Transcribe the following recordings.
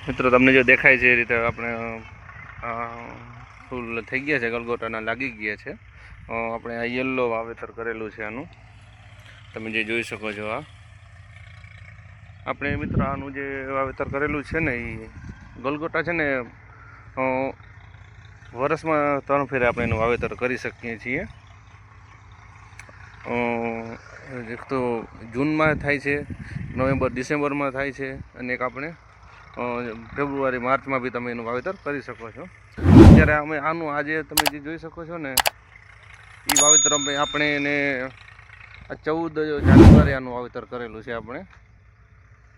મિત્રો તમને જો દેખાય છે એ રીતે આપણે ફૂલ થઈ ગયા છે, ગલગોટાના લાગી ગયા છે. આપણે આ યલો વાવેતર કરેલું છે આનું, તમે જે જોઈ શકો છો. આ આપણે મિત્રો આનું જે વાવેતર કરેલું છે ને એ ગલગોટા છે ને વર્ષમાં 3 ફેરે આપણે એનું વાવેતર કરી શકીએ છીએ. એક તો જૂનમાં થાય છે, નવેમ્બર ડિસેમ્બરમાં થાય છે, અને એક આપણે ફેબ્રુઆરી માર્ચમાં બી તમે એનું વાવેતર કરી શકો છો. અત્યારે અમે આનું આજે તમે જે જોઈ શકો છો ને એ વાવેતર આપણે એને 14 જાન્યુઆરી આનું વાવેતર કરેલું છે. આપણે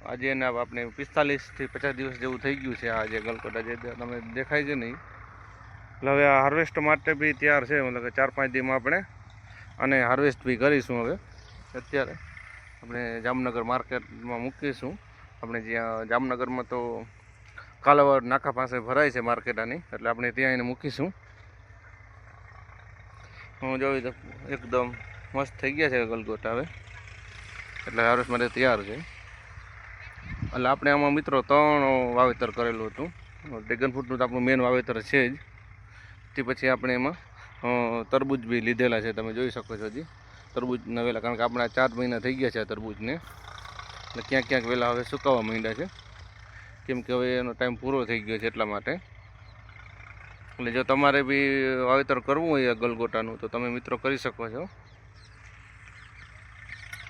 આજે એને આપણે 45 થી 50 દિવસ જેવું થઈ ગયું છે. આ જે ગલગોટા જે તમે દેખાય છે ને એટલે હવે આ હાર્વેસ્ટ માટે બી તૈયાર છે. મતલબ કે 4-5 દિવસમાં આપણે અને હાર્વેસ્ટ બી કરીશું. હવે અત્યારે આપણે જામનગર માર્કેટમાં મૂકીશું. આપણે જ્યાં જામનગરમાં તો કાલાવાડ નાકા પાસે ભરાય છે માર્કેટ આની, એટલે આપણે ત્યાં એને મૂકીશું. હું જોઈ તો એકદમ મસ્ત થઈ ગયા છે ગલગોટા હવે, એટલે હાર્વેસ્ટ માટે તૈયાર છે. એટલે આપણે આમાં મિત્રો 3 વાવેતર કરેલું હતું. ડ્રેગન ફ્રૂટનું તો આપણું મેન વાવેતર છે જ. તે પછી આપણે એમાં તરબૂચ બી લીધેલા છે, તમે જોઈ શકો છો. હજી તરબૂચ નવેલા, કારણ કે આપણા 4 મહિના થઈ ગયા છે આ તરબૂચને, એટલે ક્યાંક ક્યાંક વહેલા હવે સુકાવા માંડ્યા છે, કેમ કે હવે એનો ટાઈમ પૂરો થઈ ગયો છે એટલા માટે. એટલે જો તમારે બી વાવેતર કરવું હોય ગલગોટાનું તો તમે મિત્રો કરી શકો છો.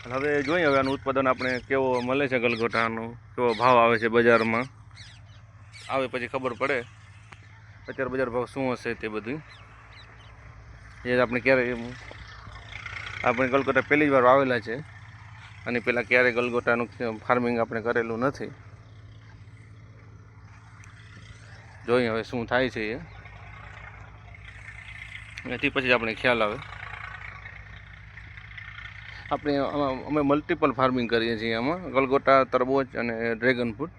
હવે જોઈએ હવે આનું ઉત્પાદન આપણે કેવો મળે છે, ગલગોટાનો કેવો ભાવ આવે છે બજારમાં, આવે પછી ખબર પડે અત્યારે બજાર ભાવ શું હશે તે બધું. એ આપણે આપણે ગલગોટા પહેલી જ વાર વાવેલા છે, અને પહેલાં ક્યારેય ગલગોટાનું ફાર્મિંગ આપણે કરેલું નથી. જોઈએ હવે શું થાય છે એથી પછી આપણે ખ્યાલ આવે. આપણે અમે મલ્ટિપલ ફાર્મિંગ કરીએ છીએ આમાં, ગલગોટા, તરબૂચ અને ડ્રેગન ફ્રૂટ.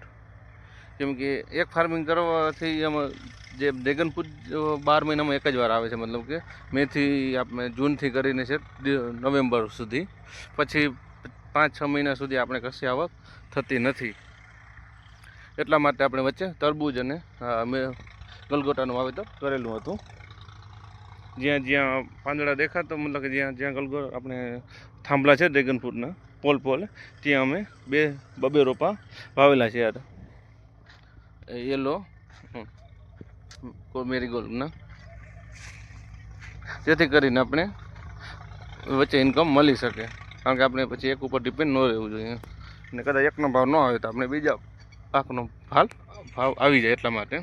કેમ કે એક ફાર્મિંગ કરવાથી એમાં જે ડ્રેગન ફ્રૂટ 12 મહિનામાં એક જ વાર આવે છે, મતલબ કે મેથી આપણે જૂનથી કરીને છે નવેમ્બર સુધી, પછી 5-6 મહિના સુધી આપણે કશી આવક થતી નથી. એટલા માટે આપણે વચ્ચે તરબૂચ અને ગલગોટાનું વાવેતર કરેલું હતું. જ્યાં જ્યાં પાંદડા દેખાતો, મતલબ કે જ્યાં જ્યાં આપણે થાંભલા છે ડ્રેગન ફ્રૂટના પોલ ત્યાં અમે 2 રોપા વાવેલા છે. યલો મેરીગોલ્ડના, જેથી કરીને આપણે વચ્ચે ઇન્કમ મળી શકે. કારણ કે આપણે પછી એક ઉપર ડિપેન્ડ ન રહેવું જોઈએ, અને કદાચ એકનો ભાવ ન આવે તો આપણે બીજા પાકનો ભાવ આવી જાય. એટલા માટે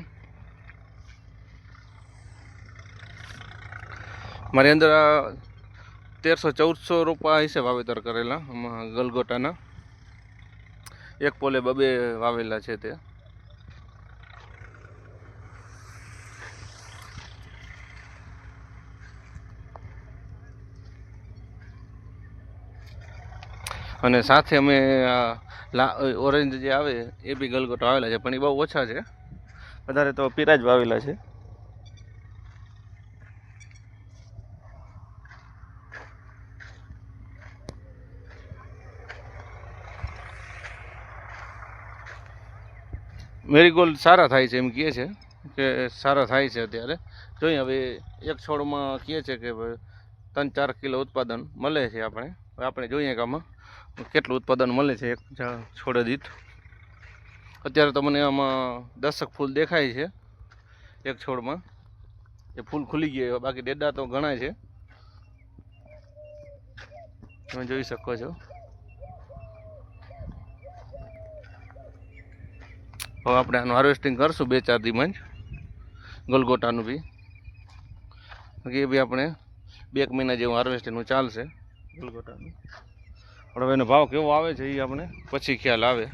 મારી અંદર 1300-1400 રોપા હશે વાવેતર કરેલા ગલગોટાના. એક પોલે 2 વાવેલા છે તે. અને સાથે અમે ઓરેન્જ જે આવે એ બી ગલગોટા વાવેલા છે, પણ એ બહુ ઓછા છે. વધારે તો પીરા જ વાવેલા છે. મેરીગોલ્ડ સારા થાય છે, એમ કહે છે કે સારા થાય છે. અત્યારે જોઈએ હવે એક છોડમાં કહે છે કે 3-4 કિલો ઉત્પાદન મળે છે. આપણે જોઈએ કે આમાં કેટલું ઉત્પાદન મળે છે એક છોડ દીઠ. અત્યારે તો મને આમાં 10 ફૂલ દેખાય છે એક છોડમાં. એ ફૂલ ખુલી ગયા, બાકી ડેડા તો ઘણા છે, તમે જોઈ શકો છો. હવે આપણે આનું હાર્વેસ્ટિંગ કરશું 2-4 દિવસમાં જ, ગલગોટાનું બી. એ બી આપણે 2 મહિના જેવું હાર્વેસ્ટિંગનું ચાલશે ગલગોટાનું. પણ હવે એનો ભાવ કેવો આવે છે એ આપણે પછી ખ્યાલ આવે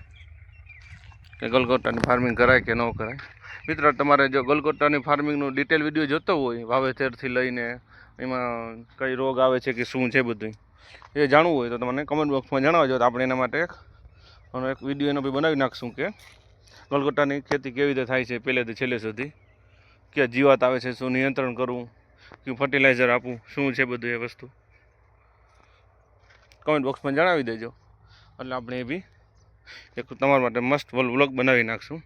કે ગલગોટાની ફાર્મિંગ કરાય કે ન કરાય. મિત્રો, તમારે જો ગલગોટાની ફાર્મિંગનું ડિટેલ વિડીયો જોતો હોય, વાવેતરથી લઈને એમાં કઈ રોગ આવે છે કે શું છે બધું એ જાણવું હોય તો તમને કમેન્ટ બોક્સમાં જણાવજો, તો આપણે એના માટે એક વિડીયો એનો બી બનાવી નાખશું કે ગલગોટાની ખેતી કેવી રીતે થાય છે પહેલેથી છેલ્લે સુધી, ક્યાં જીવાત આવે છે, શું નિયંત્રણ કરવું, કયું ફર્ટિલાઇઝર આપવું, શું છે બધું એ વસ્તુ કમેન્ટ બોક્સમાં જણાવી દેજો. એટલે આપણે એ બી એક તમારા માટે મસ્ત વ્લોગ બનાવી નાખશું.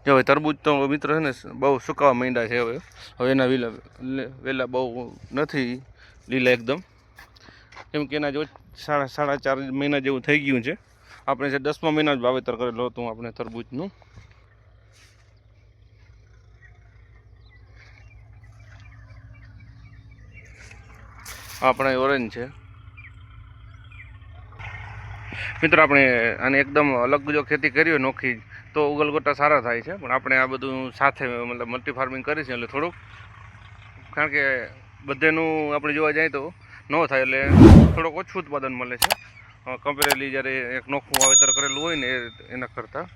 જો હવે તરબૂચ તો મિત્ર છે ને બહુ સુકાવા માંડ્યા છે. હવે એના વેલા બહુ નથી લીલા એકદમ, કેમ કે એના જો 4.5 મહિના જેવું થઈ ગયું છે. આપણે જે 10મા મહિના જ વાવેતર કરેલું હતું આપણે તરબૂચનું. આપણે ઓરેન્જ છે મિત્રો. આપણે આને એકદમ અલગ જો ખેતી કરી હોય નોખી તો ઉગલગોટા સારા થાય છે, પણ આપણે આ બધું સાથે મતલબ મલ્ટી ફાર્મિંગ કરી છે એટલે થોડુંક, કારણ કે બધેનું આપણે જોવા જાય તો ન થાય એટલે થોડુંક ઓછું ઉત્પાદન મળે છે કમ્પેરેલી જ્યારે એક નોખું વાવેતર કરેલું હોય ને એના કરતાં.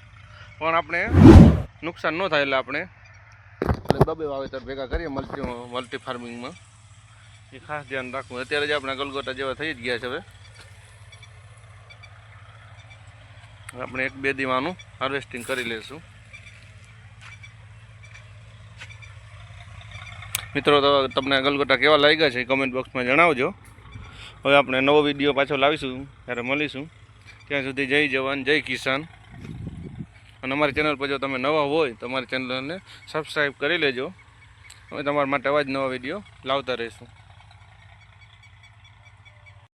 પણ આપણે નુકસાન ન થાય એટલે આપણે બબે વાવેતર ભેગા કરીએ મલ્ટી ફાર્મિંગમાં, એ ખાસ ધ્યાન રાખવું. અત્યારે જ આપણે ગલગોટા જેવા થઈ જ ગયા છે. હવે આપણે 1-2 દીવાનું હાર્વેસ્ટિંગ કરી લઈશું મિત્રો. તો તમને ગલગોટા કેવા લાગ્યા છે કમેન્ટ બોક્સમાં જણાવજો. હવે આપણે નવો વિડીયો પાછો લાવીશું, ત્યારે મળીશું. ત્યાં સુધી જય જવાન જય કિસાન. અને અમારી ચેનલ પર જો તમે નવા હોય તો અમારી ચેનલને સબસ્ક્રાઈબ કરી લેજો. અમે તમારા માટે આવા જ નવા વિડીયો લાવતા રહીશું.